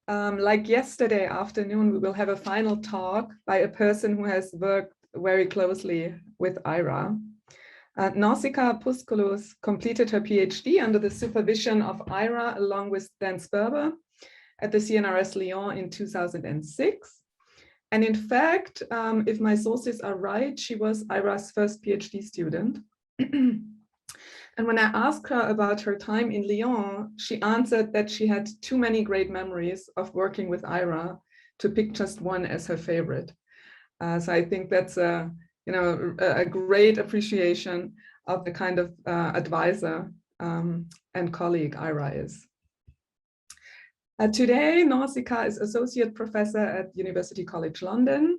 like yesterday afternoon, we will have a final talk by a person who has worked very closely with Ira. Nausicaa Pouscoulous completed her PhD under the supervision of Ira along with Dan Sperber at the CNRS Lyon in 2006. And in fact, if my sources are right, she was Ira's first PhD student. And when I asked her about her time in Lyon, she answered that she had too many great memories of working with Ira to pick just one as her favorite. So I think that's a great appreciation of the kind of advisor and colleague Ira is. Today, Nausicaa is Associate Professor at University College London.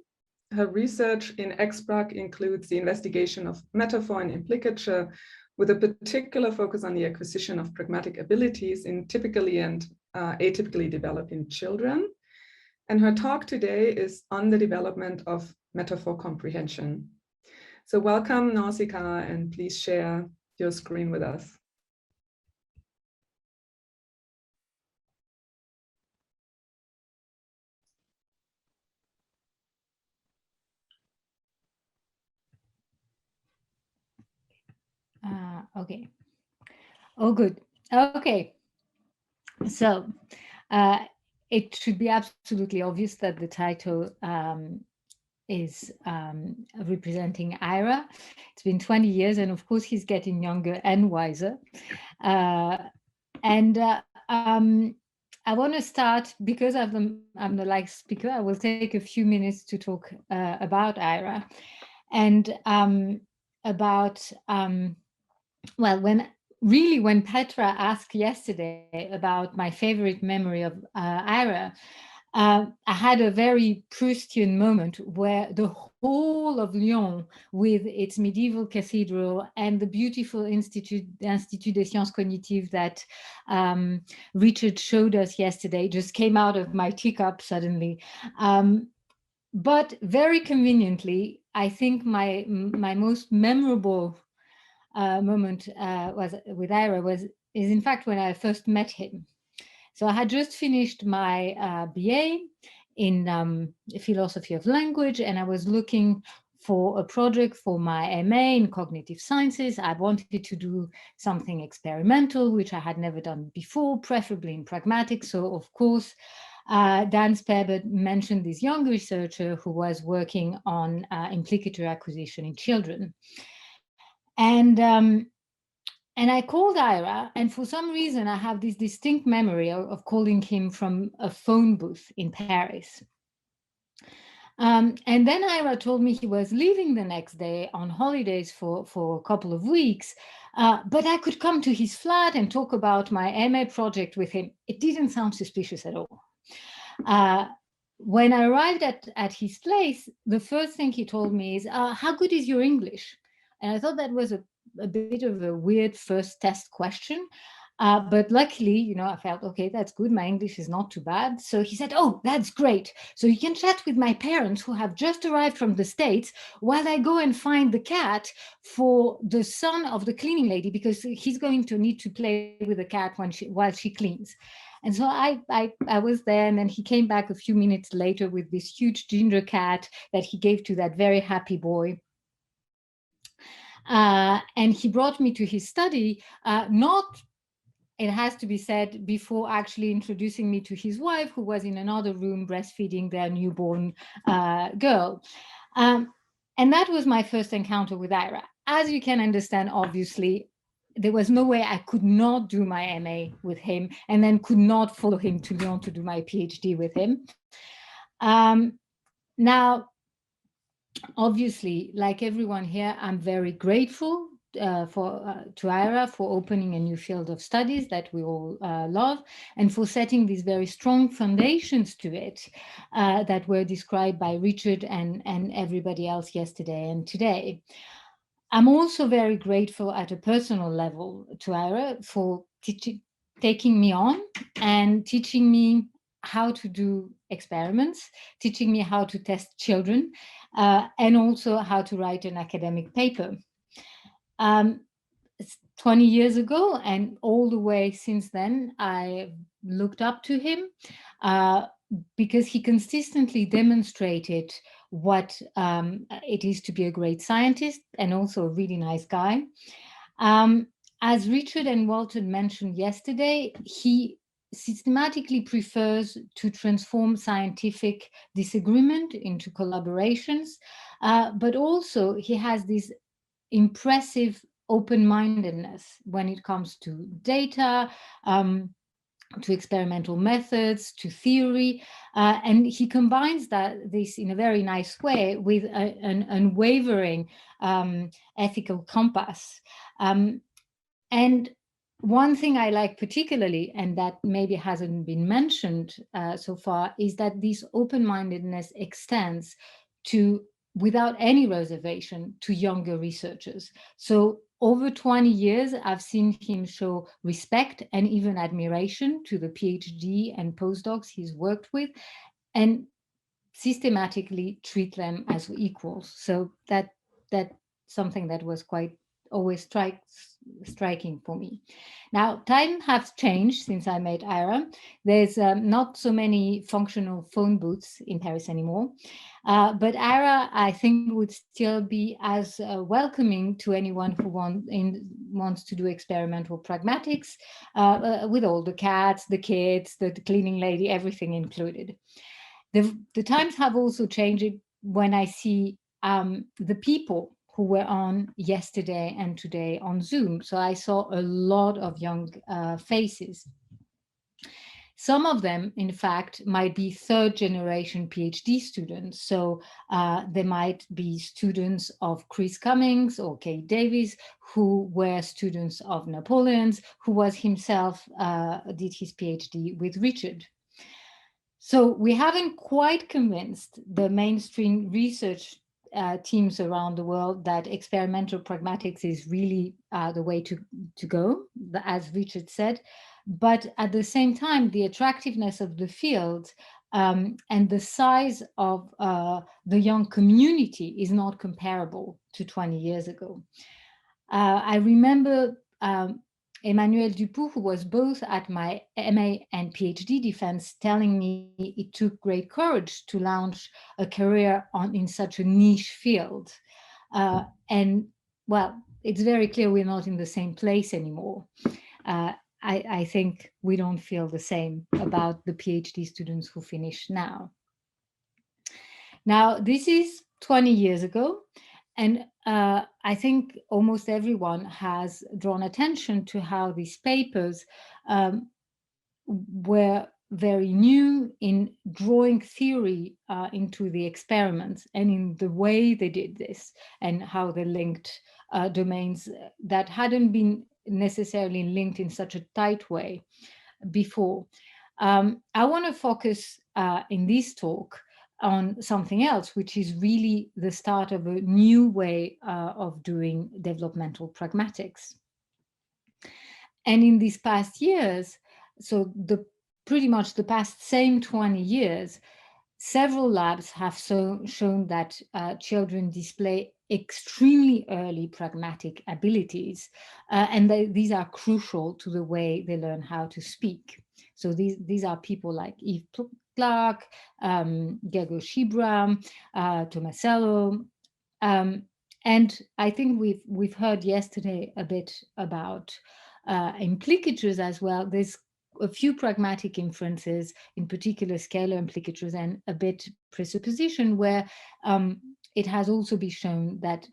Her research in ex-prac includes the investigation of metaphor and implicature, with a particular focus on the acquisition of pragmatic abilities in typically and atypically developing children. And her talk today is on the development of metaphor comprehension. So welcome, Nausicaa, and please share your screen with us. Okay. Oh, good. Okay. So it should be absolutely obvious that the title is representing Ira. It's been 20 years, and of course he's getting younger and wiser. I want to start, because I'm the like speaker, I will take a few minutes to talk about Ira and about well, when Petra asked yesterday about my favorite memory of Ira, I had a very Proustian moment where the whole of Lyon, with its medieval cathedral and the beautiful Institut des Sciences Cognitives that Richard showed us yesterday, just came out of my teacup suddenly. But very conveniently, I think my most memorable moment was with Ira is in fact when I first met him. So I had just finished my BA in philosophy of language, and I was looking for a project for my MA in cognitive sciences. I wanted to do something experimental, which I had never done before, preferably in pragmatics. So of course, Dan Sperber mentioned this young researcher who was working on implicature acquisition in children. And I called Ira, and for some reason, I have this distinct memory of calling him from a phone booth in Paris. And then Ira told me he was leaving the next day on holidays for a couple of weeks, but I could come to his flat and talk about my MA project with him. It didn't sound suspicious at all. When I arrived at his place, the first thing he told me is, how good is your English? And I thought that was a bit of a weird first test question. But luckily, I felt, okay, that's good. My English is not too bad. So he said, oh, that's great. So you can chat with my parents who have just arrived from the States while I go and find the cat for the son of the cleaning lady, because he's going to need to play with the cat while she cleans. And so I was there, and then he came back a few minutes later with this huge ginger cat that he gave to that very happy boy. And he brought me to his study, not, it has to be said, before actually introducing me to his wife, who was in another room breastfeeding their newborn girl. And that was my first encounter with Ira. As you can understand, obviously, there was no way I could not do my MA with him and then could not follow him to Lyon to do my PhD with him. Now, obviously, like everyone here, I'm very grateful to Ira for opening a new field of studies that we all love, and for setting these very strong foundations to it that were described by Richard and everybody else yesterday and today. I'm also very grateful at a personal level to Ira for taking me on and teaching me how to do experiments, teaching me how to test children, and also how to write an academic paper. 20 years ago and all the way since then, I've looked up to him because he consistently demonstrated what it is to be a great scientist and also a really nice guy. As Richard and Walter mentioned yesterday, he systematically prefers to transform scientific disagreement into collaborations, but also he has this impressive open-mindedness when it comes to data, to experimental methods, to theory, and he combines this in a very nice way with an unwavering ethical compass. And one thing I like particularly, and that maybe hasn't been mentioned so far, is that this open-mindedness extends to, without any reservation, to younger researchers. So over 20 years, I've seen him show respect and even admiration to the PhD and postdocs he's worked with, and systematically treat them as equals. So that's something that was quite always striking for me. Now, time has changed since I met Ira. There's not so many functional phone booths in Paris anymore, but Ira, I think, would still be as welcoming to anyone who wants to do experimental pragmatics with all the cats, the kids, the cleaning lady, everything included. The times have also changed when I see the people who were on yesterday and today on Zoom. So I saw a lot of young faces. Some of them, in fact, might be third generation PhD students. So they might be students of Chris Cummings or Kate Davies, who were students of Napoleon's, who was himself, did his PhD with Richard. So we haven't quite convinced the mainstream research teams around the world that experimental pragmatics is really the way to go, as Richard said. But at the same time, the attractiveness of the field and the size of the young community is not comparable to 20 years ago. I remember Emmanuel Dupuy, who was both at my MA and PhD defense, telling me it took great courage to launch a career in such a niche field. And well, it's very clear we're not in the same place anymore. I think we don't feel the same about the PhD students who finish now. Now, this is 20 years ago. And I think almost everyone has drawn attention to how these papers were very new in drawing theory into the experiments and in the way they did this and how they linked domains that hadn't been necessarily linked in such a tight way before. I want to focus in this talk on something else, which is really the start of a new way of doing developmental pragmatics. And in these past years, so pretty much the past same 20 years, several labs have shown that children display extremely early pragmatic abilities, and these are crucial to the way they learn how to speak. So these are people like Yves Clark, Greaux Tomasello, and I think we've heard yesterday a bit about implicatures as well. There's a few pragmatic inferences, in particular scalar implicatures, and a bit presupposition, where it has also been shown that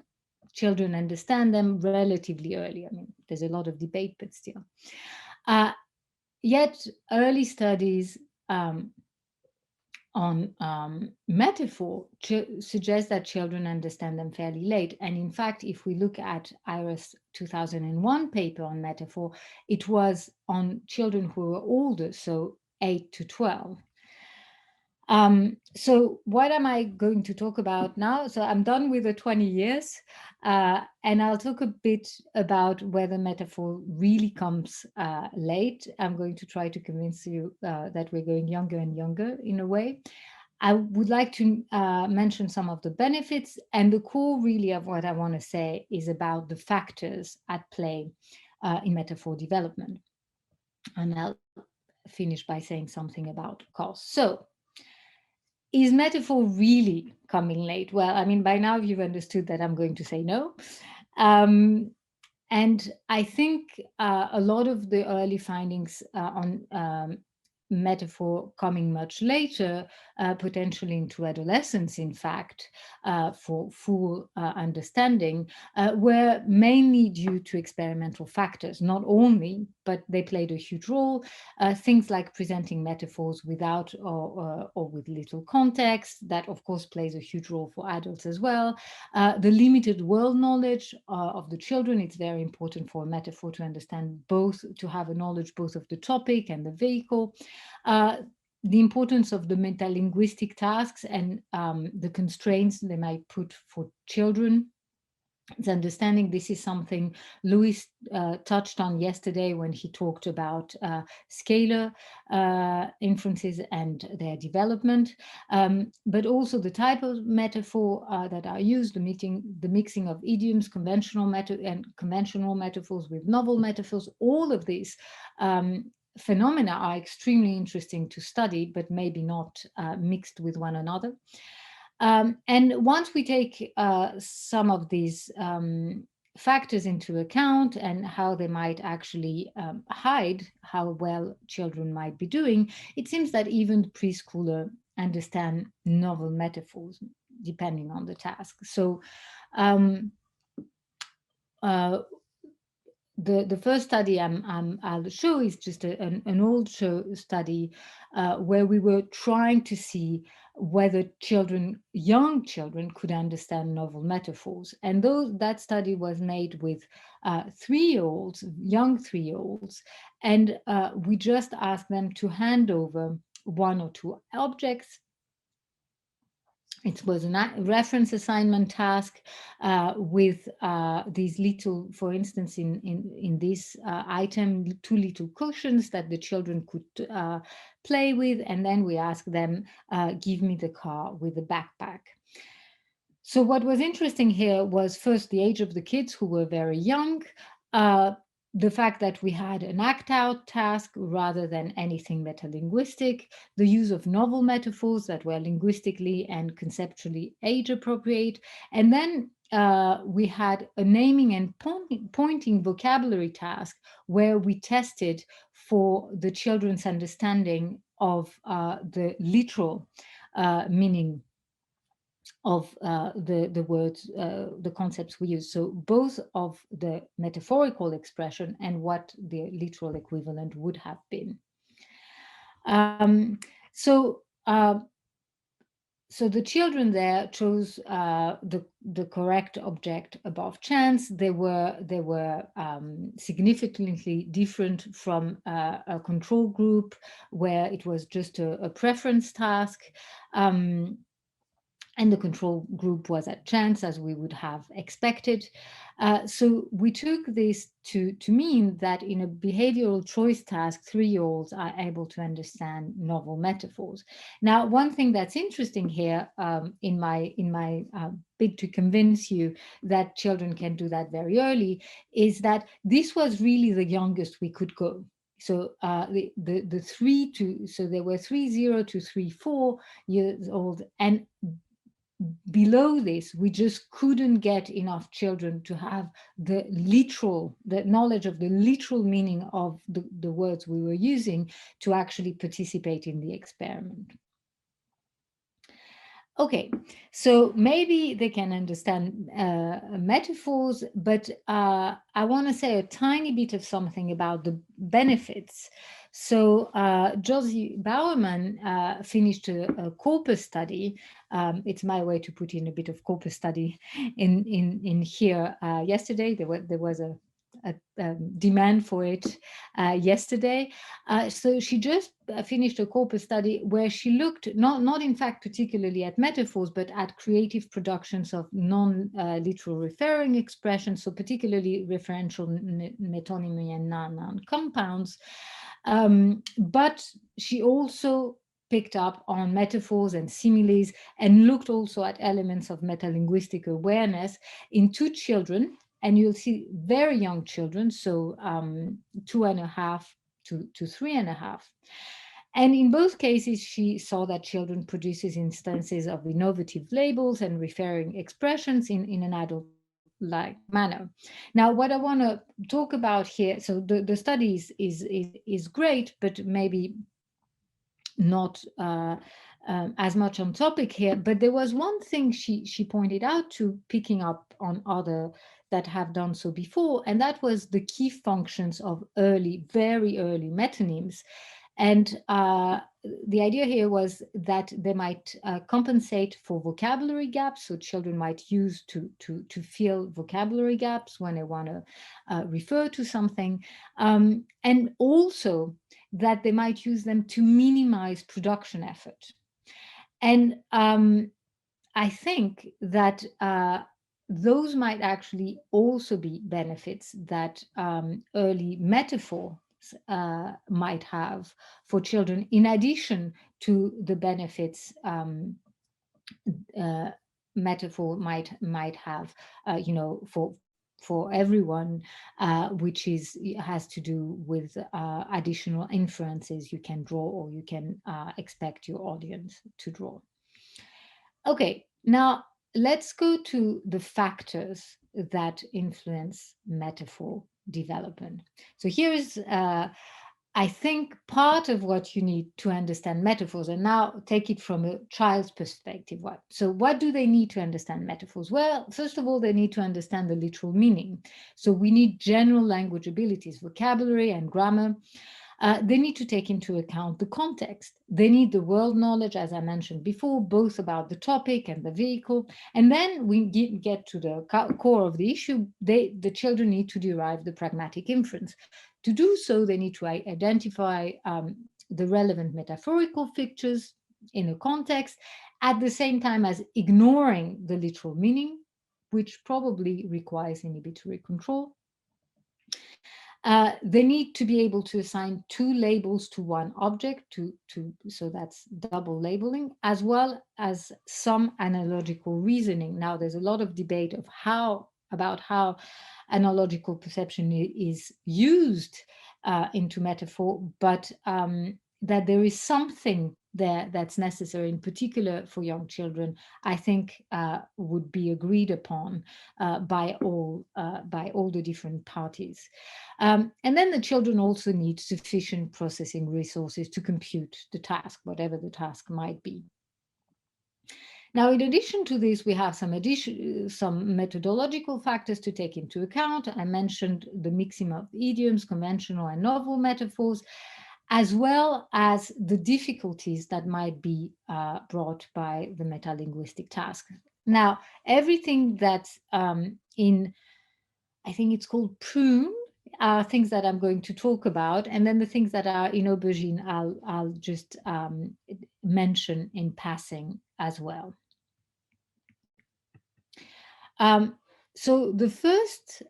children understand them relatively early. I mean, there's a lot of debate, but still. Yet early studies on metaphor suggest that children understand them fairly late. And in fact, if we look at Ira's 2001 paper on metaphor, it was on children who were older, so 8 to 12. So what am I going to talk about now? So I'm done with the 20 years, and I'll talk a bit about whether metaphor really comes late. I'm going to try to convince you that we're going younger and younger in a way. I would like to mention some of the benefits, and the core really of what I want to say is about the factors at play in metaphor development. And I'll finish by saying something about cost. So, is metaphor really coming late? Well, I mean, by now you've understood that I'm going to say no. And I think a lot of the early findings on metaphor coming much later, potentially into adolescence, in fact, for full understanding, were mainly due to experimental factors, not only, but they played a huge role. Things like presenting metaphors without or with little context, that of course plays a huge role for adults as well. The limited world knowledge of the children, it's very important for a metaphor to understand both, to have a knowledge both of the topic and the vehicle. The importance of the metalinguistic tasks and the constraints they might put for children. The understanding, this is something Louis touched on yesterday when he talked about scalar inferences and their development, but also the type of metaphor that are used, the mixing of idioms, conventional metaphors with novel metaphors. All of these phenomena are extremely interesting to study, but maybe not mixed with one another. And once we take some of these factors into account and how they might actually hide how well children might be doing, it seems that even preschooler understand novel metaphors depending on the task. So the first study I'll show is just an old study where we were trying to see whether young children could understand novel metaphors. And that study was made with 3-year-olds, young 3-year-olds, and we just asked them to hand over 1 or 2 objects. It was a reference assignment task with these little, for instance, in this item, 2 little cushions that the children could play with. And then we asked them, give me the car with the backpack. So what was interesting here was first the age of the kids, who were very young, the fact that we had an act-out task rather than anything metalinguistic, the use of novel metaphors that were linguistically and conceptually age-appropriate, and then we had a naming and pointing vocabulary task where we tested for the children's understanding of the literal meaning of the words, the concepts we use. So both of the metaphorical expression and what the literal equivalent would have been. So the children there chose the correct object above chance. They were significantly different from a control group where it was just a preference task. And the control group was at chance, as we would have expected. So we took this to mean that in a behavioral choice task, 3-year-olds are able to understand novel metaphors. Now, one thing that's interesting here in my bid to convince you that children can do that very early is that this was really the youngest we could go. So the 3 to, so there were 3-0 to 3-4 years old, and below this, we just couldn't get enough children to have the knowledge of the literal meaning of the words we were using to actually participate in the experiment. Okay, so maybe they can understand metaphors, but I want to say a tiny bit of something about the benefits. So Josie Bowerman finished a corpus study. It's my way to put in a bit of corpus study in here yesterday. There was a demand for it yesterday. So she just finished a corpus study where she looked not in fact particularly at metaphors, but at creative productions of non-literal referring expressions, so particularly referential metonymy and noun compounds. But she also picked up on metaphors and similes and looked also at elements of metalinguistic awareness in 2 children. And you'll see very young children, so 2.5 to 3.5. And in both cases, she saw that children produces instances of innovative labels and referring expressions in an adult-like manner. Now, what I want to talk about here, so the study is great, but maybe not as much on topic here, but there was one thing she pointed out to, picking up on other that have done so before, and that was the key functions of very early metonyms. And the idea here was that they might compensate for vocabulary gaps, so children might use to fill vocabulary gaps when they want to refer to something, and also that they might use them to minimize production effort. And I think that those might actually also be benefits that early metaphor might have for children, in addition to the benefits metaphor might have, for everyone, which has to do with additional inferences you can draw or you can expect your audience to draw. Okay, now let's go to the factors that influence metaphor development. So here is, I think, part of what you need to understand metaphors, and now take it from a child's perspective. So what do they need to understand metaphors? Well, first of all, they need to understand the literal meaning. So we need general language abilities, vocabulary and grammar. They need to take into account the context. They need the world knowledge, as I mentioned before, both about the topic and the vehicle. And then we get to the core of the issue. The children need to derive the pragmatic inference. To do so, they need to identify the relevant metaphorical features in a context, at the same time as ignoring the literal meaning, which probably requires inhibitory control. They need to be able to assign two labels to one object, so that's double labeling, as well as some analogical reasoning. Now, there's a lot of debate about how analogical perception is used into metaphor, but that there is something there that's necessary, in particular for young children, I think would be agreed upon by all the different parties. And then the children also need sufficient processing resources to compute the task, whatever the task might be. Now, in addition to this, we have some methodological factors to take into account. I mentioned the mixing of idioms, conventional and novel metaphors, as well as the difficulties that might be brought by the metalinguistic task. Now, everything that's in, I think it's called prune, are things that I'm going to talk about, and then the things that are in aubergine, I'll just mention in passing as well. So the first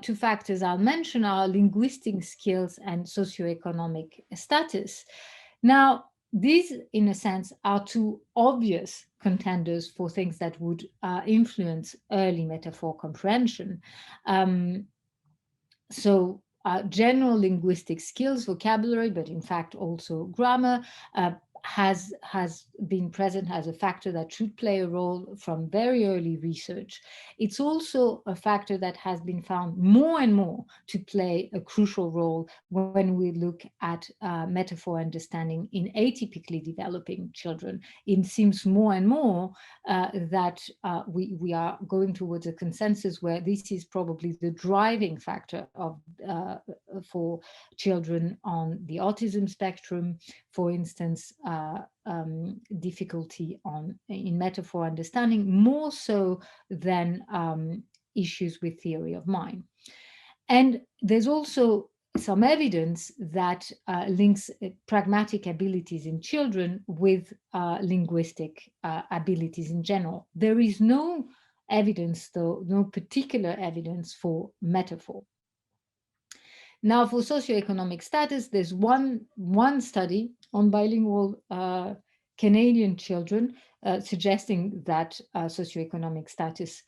two factors I'll mention are linguistic skills and socioeconomic status. Now, these, in a sense, are two obvious contenders for things that would influence early metaphor comprehension. General linguistic skills, vocabulary, but in fact also grammar, has been present as a factor that should play a role from very early research. It's also a factor that has been found more and more to play a crucial role when we look at metaphor understanding in atypically developing children. It seems more and more that we are going towards a consensus where this is probably the driving factor of for children on the autism spectrum, for instance, difficulty in metaphor understanding, more so than issues with theory of mind. And there's also some evidence that links pragmatic abilities in children with linguistic abilities in general. There is no evidence, though, no particular evidence for metaphor. Now, for socioeconomic status, there's one study on bilingual Canadian children suggesting that socioeconomic status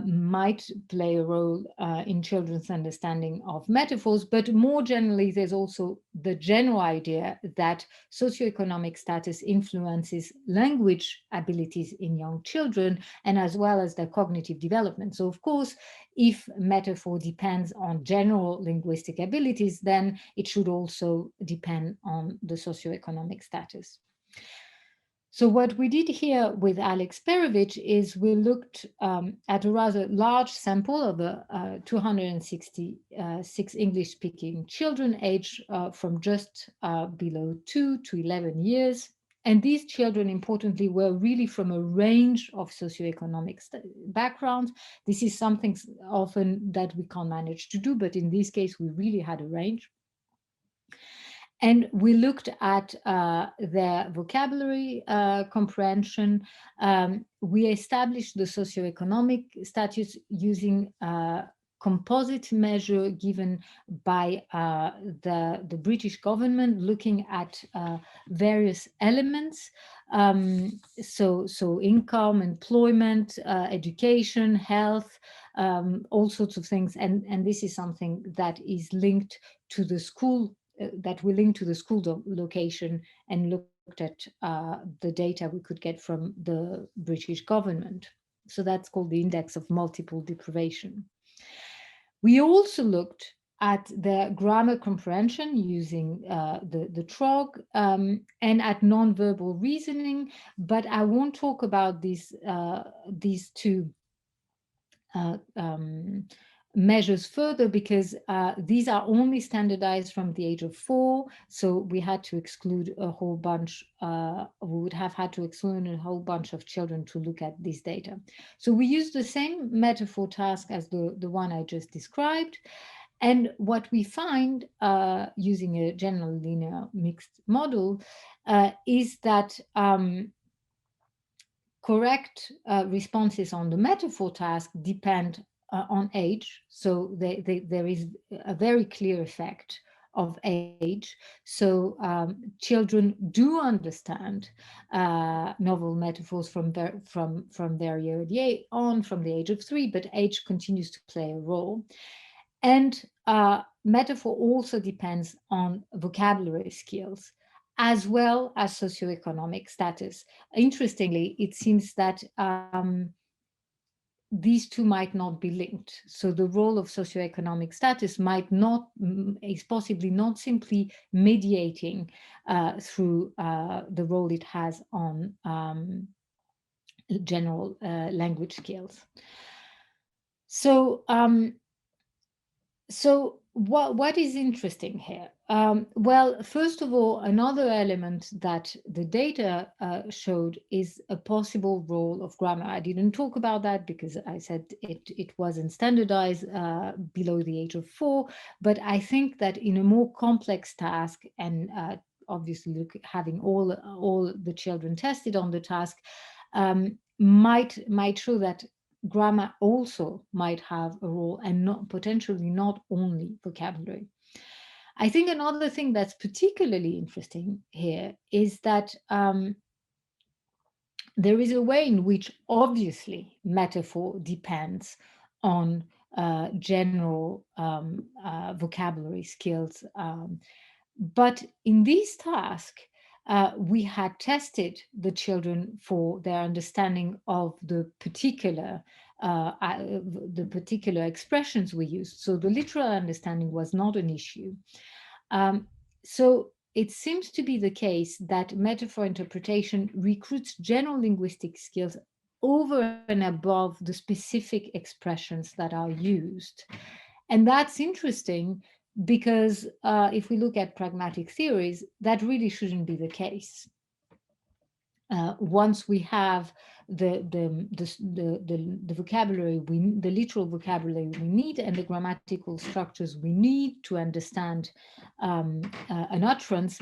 might play a role in children's understanding of metaphors, but more generally, there's also the general idea that socioeconomic status influences language abilities in young children, and as well as their cognitive development. So of course, if metaphor depends on general linguistic abilities, then it should also depend on the socioeconomic status. So what we did here with Alex Perovic is we looked at a rather large sample of 266 English-speaking children aged from just below 2 to 11 years. And these children, importantly, were really from a range of socioeconomic backgrounds. This is something often that we can't manage to do, but in this case, we really had a range. And we looked at their vocabulary comprehension. We established the socioeconomic status using a composite measure given by the British government, looking at various elements. So income, employment, education, health, all sorts of things. And this is something that is linked to the school, that we linked to the school location, and looked at the data we could get from the British government. So that's called the index of multiple deprivation. We also looked at the grammar comprehension using the TROG and at nonverbal reasoning, but I won't talk about these two measures further, because these are only standardized from the age of 4. So we had to exclude a whole bunch, we would have had to exclude a whole bunch of children to look at this data. So we used the same metaphor task as the one I just described. And what we find using a general linear mixed model is that correct responses on the metaphor task depend on age. So there is a very clear effect of age. So children do understand novel metaphors from very early on, from the age of 3, but age continues to play a role. And metaphor also depends on vocabulary skills, as well as socioeconomic status. Interestingly, it seems that these two might not be linked. So the role of socioeconomic status is possibly not simply mediating through the role it has on general language skills. So what is interesting here? Well, first of all, another element that the data showed is a possible role of grammar. I didn't talk about that because I said it wasn't standardized below the age of 4, but I think that in a more complex task, and obviously having all the children tested on the task, might show that grammar also might have a role, and potentially not only vocabulary. I think another thing that's particularly interesting here is that there is a way in which obviously metaphor depends on general vocabulary skills. But in this task, we had tested the children for their understanding of the particular expressions we used. So the literal understanding was not an issue. So it seems to be the case that metaphor interpretation recruits general linguistic skills over and above the specific expressions that are used. And that's interesting because if we look at pragmatic theories, that really shouldn't be the case. Once we have the vocabulary, the literal vocabulary we need, and the grammatical structures we need to understand an utterance,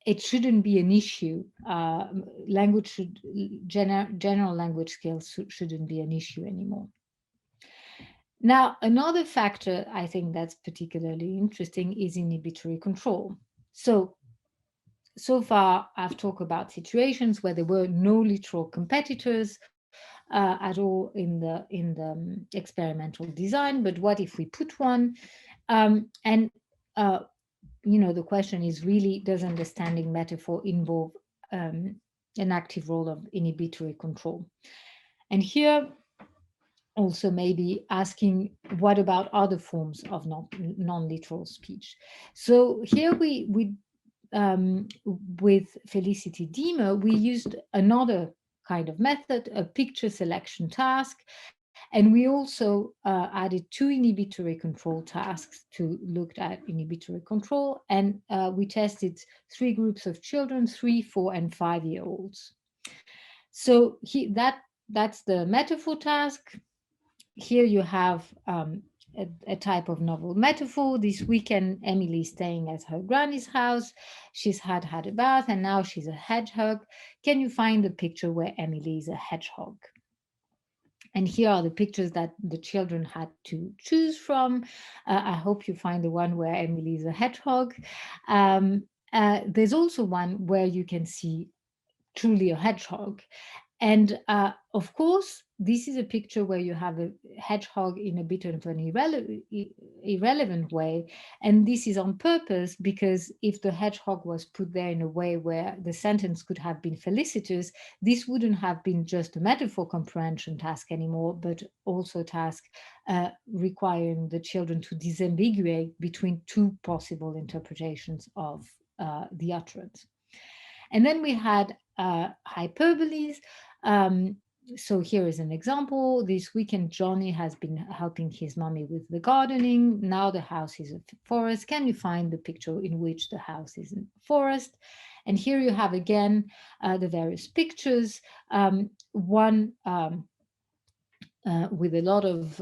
it shouldn't be an issue. General language skills shouldn't be an issue anymore. Now, another factor I think that's particularly interesting is inhibitory control. So far, I've talked about situations where there were no literal competitors, at all in the experimental design, but what if we put one? And you know, the question is really, does understanding metaphor involve an active role of inhibitory control? And here also maybe asking, what about other forms of non-literal speech? So here we with Felicity Deamer, we used another kind of method, a picture selection task. And we also added 2 inhibitory control tasks to look at inhibitory control. And we tested 3 groups of children, 3, 4, and 5-year-olds. So that's the metaphor task. Here you have a type of novel metaphor. This weekend, Emily is staying at her granny's house. She's had a bath and now she's a hedgehog. Can you find the picture where Emily is a hedgehog? And here are the pictures that the children had to choose from. I hope you find the one where Emily is a hedgehog. There's also one where you can see truly a hedgehog. And of course, this is a picture where you have a hedgehog in a bit of an irrelevant way. And this is on purpose, because if the hedgehog was put there in a way where the sentence could have been felicitous, this wouldn't have been just a metaphor comprehension task anymore, but also a task requiring the children to disambiguate between 2 possible interpretations of the utterance. And then we had hyperboles. So here is an example. This weekend, Johnny has been helping his mommy with the gardening. Now the house is a forest. Can you find the picture in which the house is in a forest? And here you have again the various pictures. One with a lot of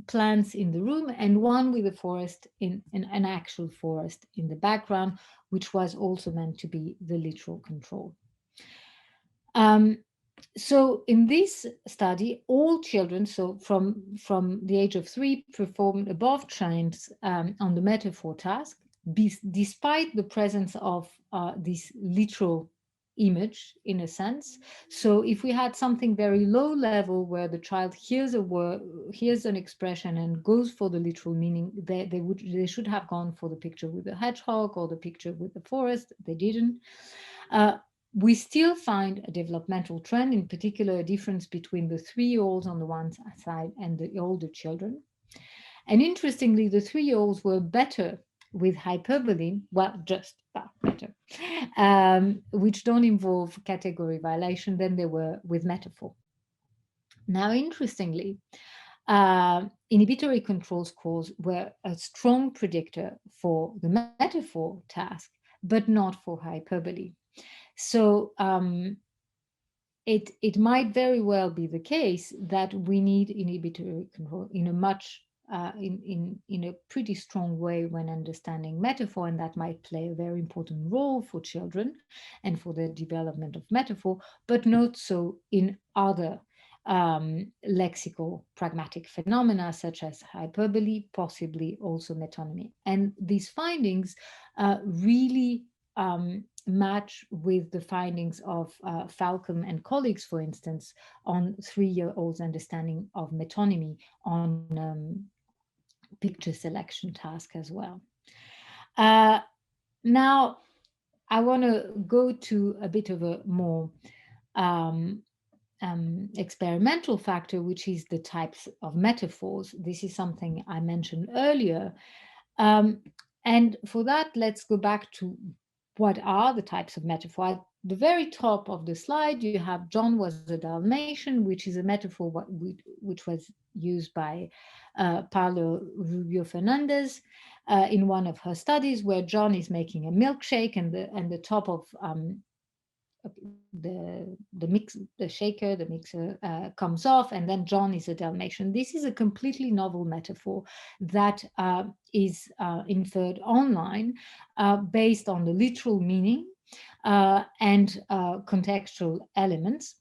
plants in the room, and one with a forest in an actual forest in the background, which was also meant to be the literal control. So in this study, all children, so from the age of 3, performed above trends on the metaphor task, despite the presence of this literal image, in a sense. So if we had something very low level where the child hears a word, hears an expression and goes for the literal meaning, they should have gone for the picture with the hedgehog or the picture with the forest. They didn't. We still find a developmental trend, in particular a difference between the 3-year-olds on the one side and the older children. And interestingly, the 3-year-olds were better with hyperbole, well, just better, which don't involve category violation, than they were with metaphor. Now, interestingly, inhibitory control scores were a strong predictor for the metaphor task, but not for hyperbole. So it might very well be the case that we need inhibitory control in a much in a pretty strong way when understanding metaphor, and that might play a very important role for children and for the development of metaphor, but not so in other lexical pragmatic phenomena such as hyperbole, possibly also metonymy. And these findings really match with the findings of Falcom and colleagues, for instance, on 3-year-olds' understanding of metonymy on picture selection task as well. Now, I want to go to a bit of a more experimental factor, which is the types of metaphors. This is something I mentioned earlier. And for that, let's go back to what are the types of metaphor. At the very top of the slide, you have John was a Dalmatian, which is a metaphor which was used by Paola Rubio Fernandez in one of her studies, where John is making a milkshake, and the top of the mixer comes off, and then John is a Dalmatian. This is a completely novel metaphor that is inferred online based on the literal meaning and contextual elements.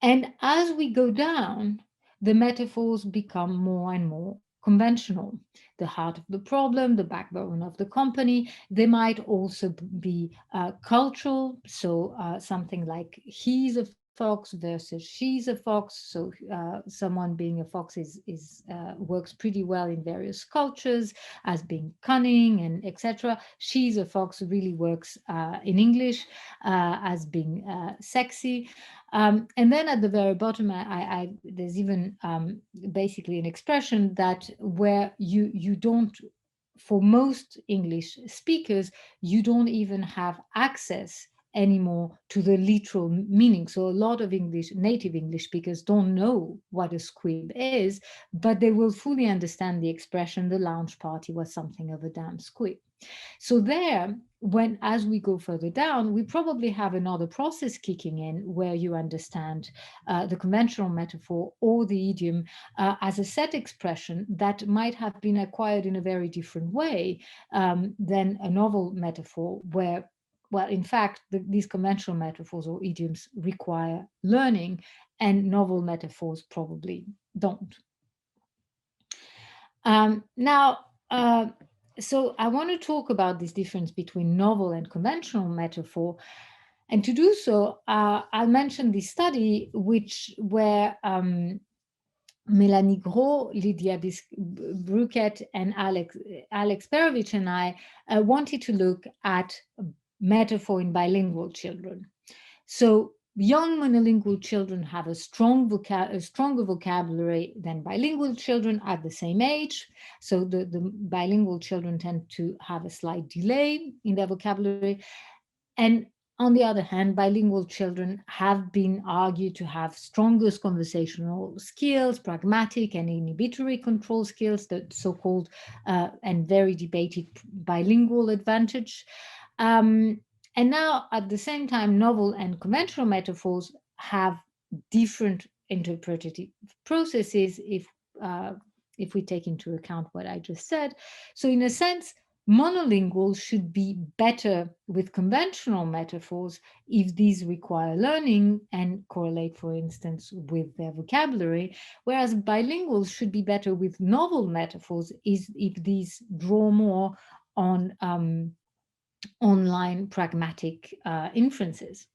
And as we go down, the metaphors become more and more conventional. The heart of the problem, the backbone of the company. They might also be cultural. So something like he's a fox versus she's a fox. So someone being a fox works pretty well in various cultures as being cunning and etc. She's a fox really works in English as being sexy. And then at the very bottom, there's even basically an expression that where you don't, for most English speakers, you don't even have access anymore to the literal meaning. So a lot of native English speakers don't know what a squib is, but they will fully understand the expression, the lounge party was something of a damn squib. So there, as we go further down, we probably have another process kicking in where you understand the conventional metaphor or the idiom as a set expression that might have been acquired in a very different way than a novel metaphor where, well, in fact, these conventional metaphors or idioms require learning and novel metaphors probably don't. So I want to talk about this difference between novel and conventional metaphor. And to do so, I'll mention this study where Mélanie Greaux, Lydia Burchett, and Alex Perovic and I wanted to look at metaphor in bilingual children. So young monolingual children have a stronger vocabulary than bilingual children at the same age. So the bilingual children tend to have a slight delay in their vocabulary. And on the other hand, bilingual children have been argued to have strongest conversational skills, pragmatic and inhibitory control skills, the so-called and very debated bilingual advantage. And now, at the same time, novel and conventional metaphors have different interpretative processes if we take into account what I just said. So in a sense, monolinguals should be better with conventional metaphors if these require learning and correlate, for instance, with their vocabulary, whereas bilinguals should be better with novel metaphors if these draw more on online pragmatic inferences.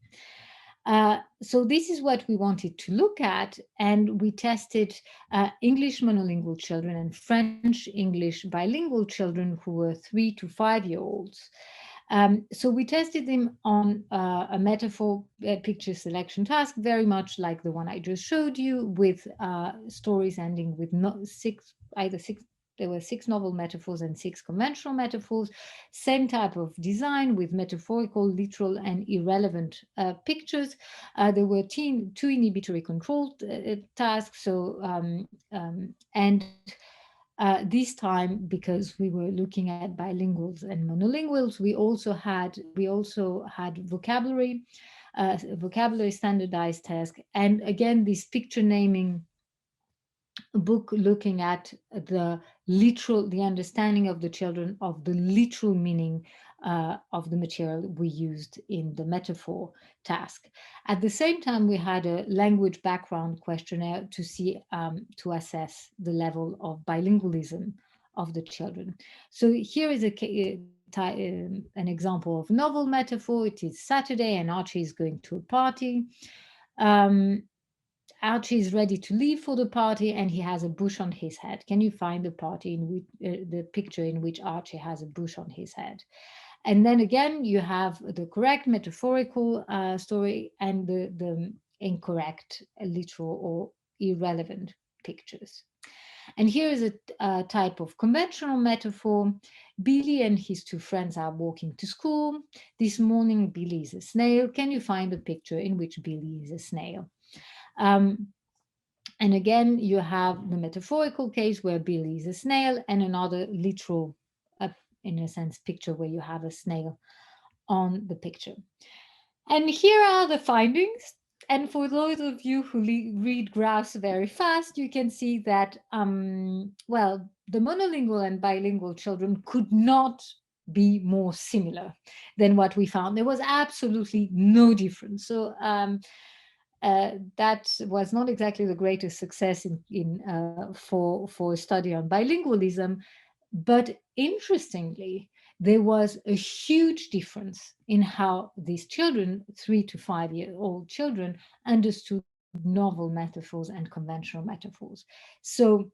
So this is what we wanted to look at, and we tested English monolingual children and French English bilingual children who were 3 to 5 year olds. So we tested them on a metaphor picture selection task, very much like the one I just showed you, with stories ending with there were 6 novel metaphors and 6 conventional metaphors, same type of design with metaphorical, literal, and irrelevant pictures. There were 2 inhibitory control tasks. So, and this time, because we were looking at bilinguals and monolinguals, we also had vocabulary standardized task, and again this picture naming book looking at the understanding of the children of the literal meaning of the material we used in the metaphor task. At the same time, we had a language background questionnaire to see, to assess the level of bilingualism of the children. So here is an example of novel metaphor. It is Saturday and Archie is going to a party. Archie is ready to leave for the party and he has a bush on his head. Can you find the the picture in which Archie has a bush on his head? And then again, you have the correct metaphorical story and the incorrect literal or irrelevant pictures. And here is a type of conventional metaphor. Billy and his 2 friends are walking to school. This morning, Billy is a snail. Can you find the picture in which Billy is a snail? And again, you have the metaphorical case where Billy is a snail and another literal, in a sense, picture where you have a snail on the picture. And here are the findings. And for those of you who read graphs very fast, you can see that, well, the monolingual and bilingual children could not be more similar than what we found. There was absolutely no difference. So that was not exactly the greatest success for a study on bilingualism. But interestingly, there was a huge difference in how these children, 3 to 5 year old children, understood novel metaphors and conventional metaphors. So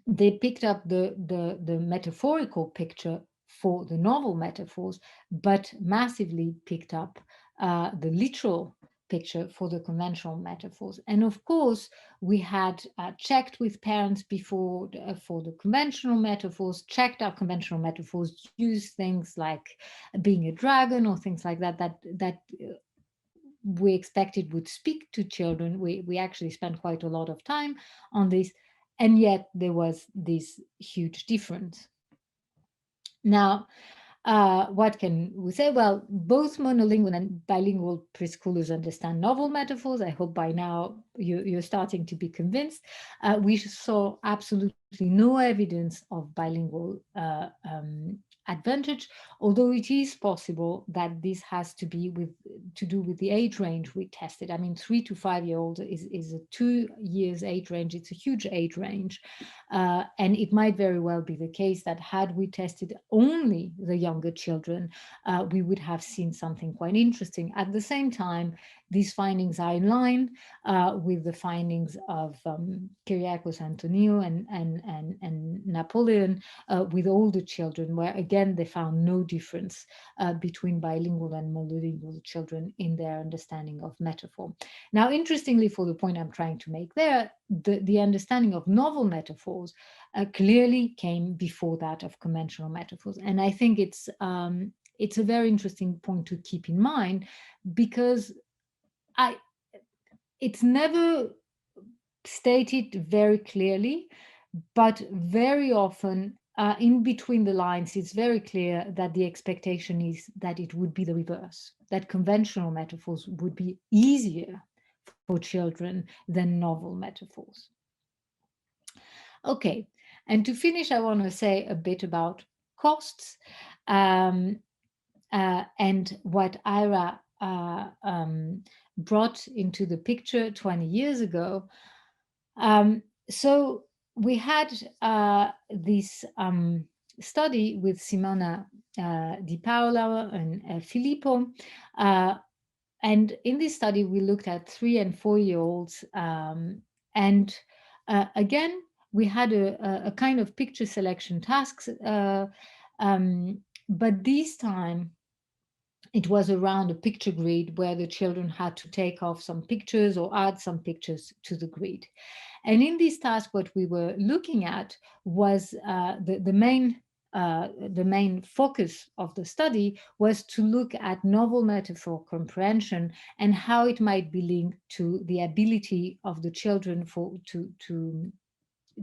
they picked up the metaphorical picture for the novel metaphors, but massively picked up the literal picture for the conventional metaphors. And of course, we had checked with parents before for the conventional metaphors, checked our conventional metaphors, used things like being a dragon or things like that, that we expected would speak to children. We actually spent quite a lot of time on this, and yet there was this huge difference. Now, what can we say? Well, both monolingual and bilingual preschoolers understand novel metaphors. I hope by now you're starting to be convinced. We saw absolutely no evidence of bilingual advantage, although it is possible that this has to do with the age range we tested. I mean, 3 to 5 year old is a 2 years age range. It's a huge age range. And it might very well be the case that had we tested only the younger children, we would have seen something quite interesting. At the same time, these findings are in line with the findings of Kyriakos Antonio and Napoleon with older children, where again, they found no difference between bilingual and monolingual children in their understanding of metaphor. Now, interestingly, for the point I'm trying to make there, the understanding of novel metaphors clearly came before that of conventional metaphors. And I think it's a very interesting point to keep in mind, because it's never stated very clearly, but very often in between the lines, it's very clear that the expectation is that it would be the reverse, that conventional metaphors would be easier for children than novel metaphors. Okay, and to finish, I want to say a bit about costs and what IRA brought into the picture 20 years ago. So we had this study with Simona Di Paola and Filippo. And in this study, we looked at 3 and 4 year olds. And again, we had a kind of picture selection tasks, but this time it was around a picture grid where the children had to take off some pictures or add some pictures to the grid. And in this task, what we were looking at was the main focus of the study was to look at novel metaphor comprehension and how it might be linked to the ability of the children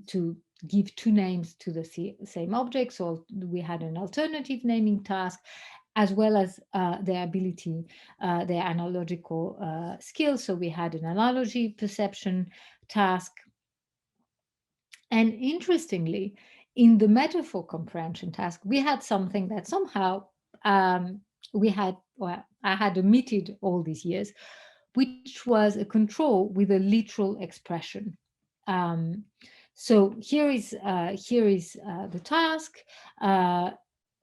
to give 2 names to the same object. So we had an alternative naming task, as well as their ability, their analogical skills. So we had an analogy perception task. And interestingly, in the metaphor comprehension task, we had something that somehow I had omitted all these years, which was a control with a literal expression. So here is the task.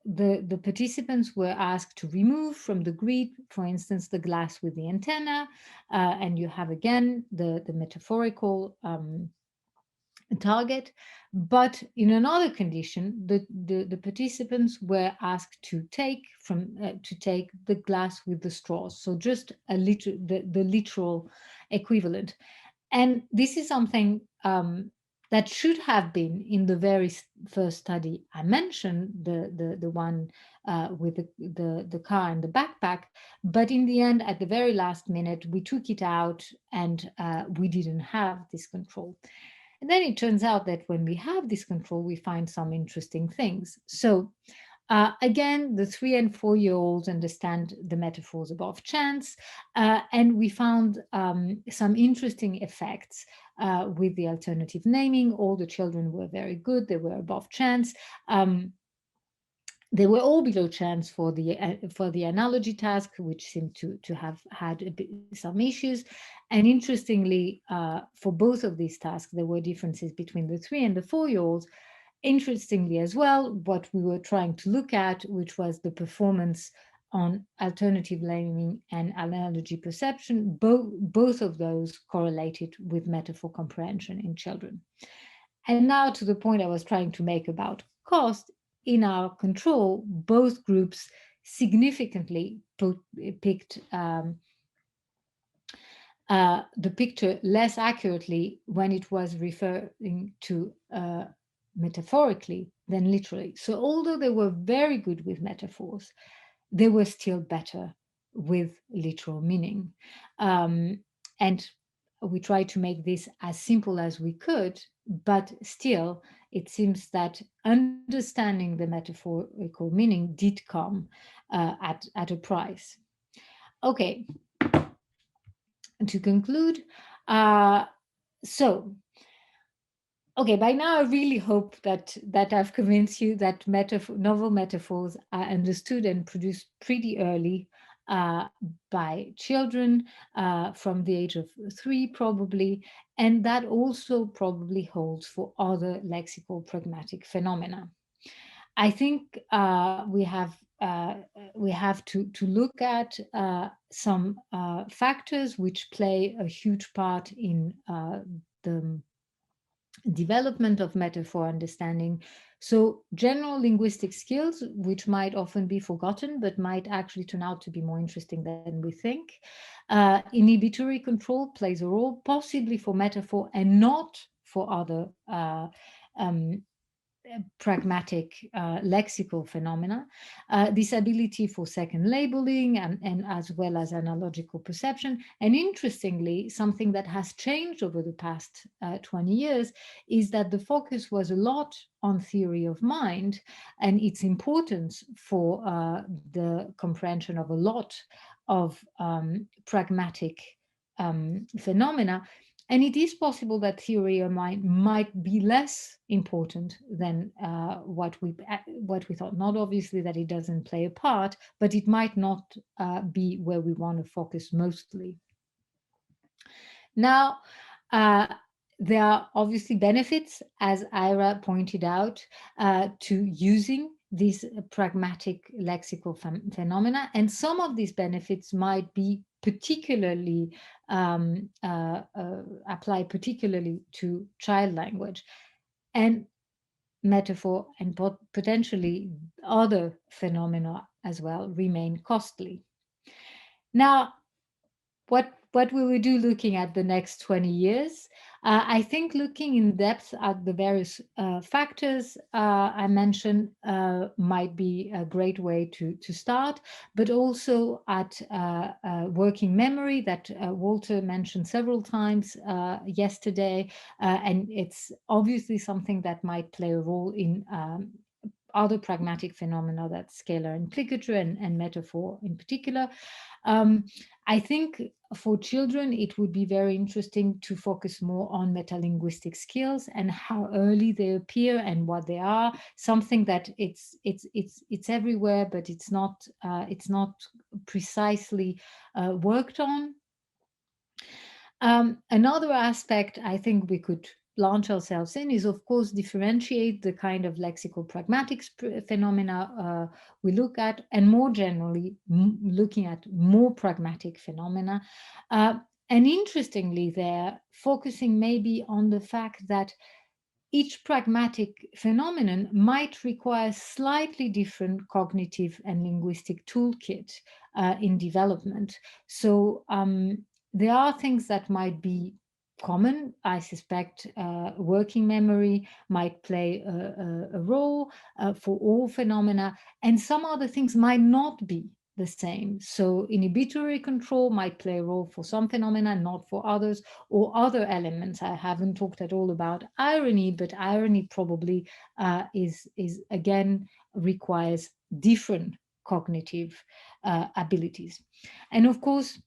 The participants were asked to remove from the grid, for instance, the glass with the antenna, and you have again the metaphorical target. But in another condition, the participants were asked to take the glass with the straws, so just the literal equivalent. And this is something that should have been in the very first study I mentioned, the one with the car and the backpack. But in the end, at the very last minute, we took it out and we didn't have this control. And then it turns out that when we have this control, we find some interesting things. So again, the 3 and 4 year olds understand the metaphors above chance, and we found some interesting effects with the alternative naming. All the children were very good; they were above chance. They were all below chance for the analogy task, which seemed to have had some issues. And interestingly, for both of these tasks, there were differences between the 3 and the 4 year olds. interestingly as well, what we were trying to look at, which was the performance on alternative naming and analogy perception, both of those correlated with metaphor comprehension in children. And now to the point I was trying to make about cost, in our control, both groups significantly picked the picture less accurately when it was referring to metaphorically than literally. So although they were very good with metaphors, they were still better with literal meaning. And we tried to make this as simple as we could, but still it seems that understanding the metaphorical meaning did come at a price. Okay, to conclude, so okay, by now I really hope that I've convinced you that novel metaphors are understood and produced pretty early by children from the age of 3 probably, and that also probably holds for other lexical pragmatic phenomena. I think we have to look at some factors which play a huge part in the development of metaphor understanding. So general linguistic skills, which might often be forgotten, but might actually turn out to be more interesting than we think. Inhibitory control plays a role, possibly for metaphor and not for other pragmatic lexical phenomena, this ability for second labeling and as well as analogical perception. And interestingly, something that has changed over the past 20 years is that the focus was a lot on theory of mind and its importance for the comprehension of a lot of pragmatic phenomena. And it is possible that theory of mind might be less important than what we thought. Not obviously that it doesn't play a part, but it might not be where we want to focus mostly. Now, there are obviously benefits, as Ira pointed out, to using these pragmatic lexical phenomena, and some of these benefits might be particularly apply particularly to child language and metaphor, and potentially other phenomena as well remain costly. Now, what will we do looking at the next 20 years? I think looking in depth at the various factors I mentioned might be a great way to start, but also at working memory that Walter mentioned several times yesterday. And it's obviously something that might play a role in other pragmatic phenomena, that's scalar implicature and metaphor in particular. I think for children, it would be very interesting to focus more on metalinguistic skills and how early they appear and what they are. Something that it's everywhere, but it's not precisely worked on. Another aspect I think we could launch ourselves in is, of course, differentiate the kind of lexical pragmatics phenomena we look at, and more generally, looking at more pragmatic phenomena. And interestingly, they're focusing maybe on the fact that each pragmatic phenomenon might require slightly different cognitive and linguistic toolkit in development. So there are things that might be common. I suspect working memory might play a role for all phenomena, and some other things might not be the same. So inhibitory control might play a role for some phenomena, not for others, or other elements. I haven't talked at all about irony, but irony probably is again requires different cognitive abilities. And of course,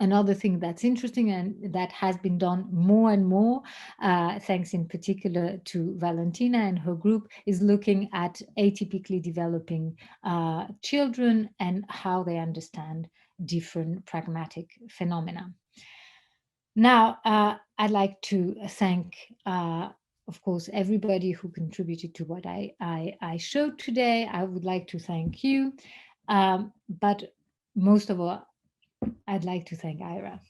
another thing that's interesting and that has been done more and more, thanks in particular to Valentina and her group, is looking at atypically developing children and how they understand different pragmatic phenomena. Now, I'd like to thank of course, everybody who contributed to what I showed today. I would like to thank you. But most of all, I'd like to thank Ira.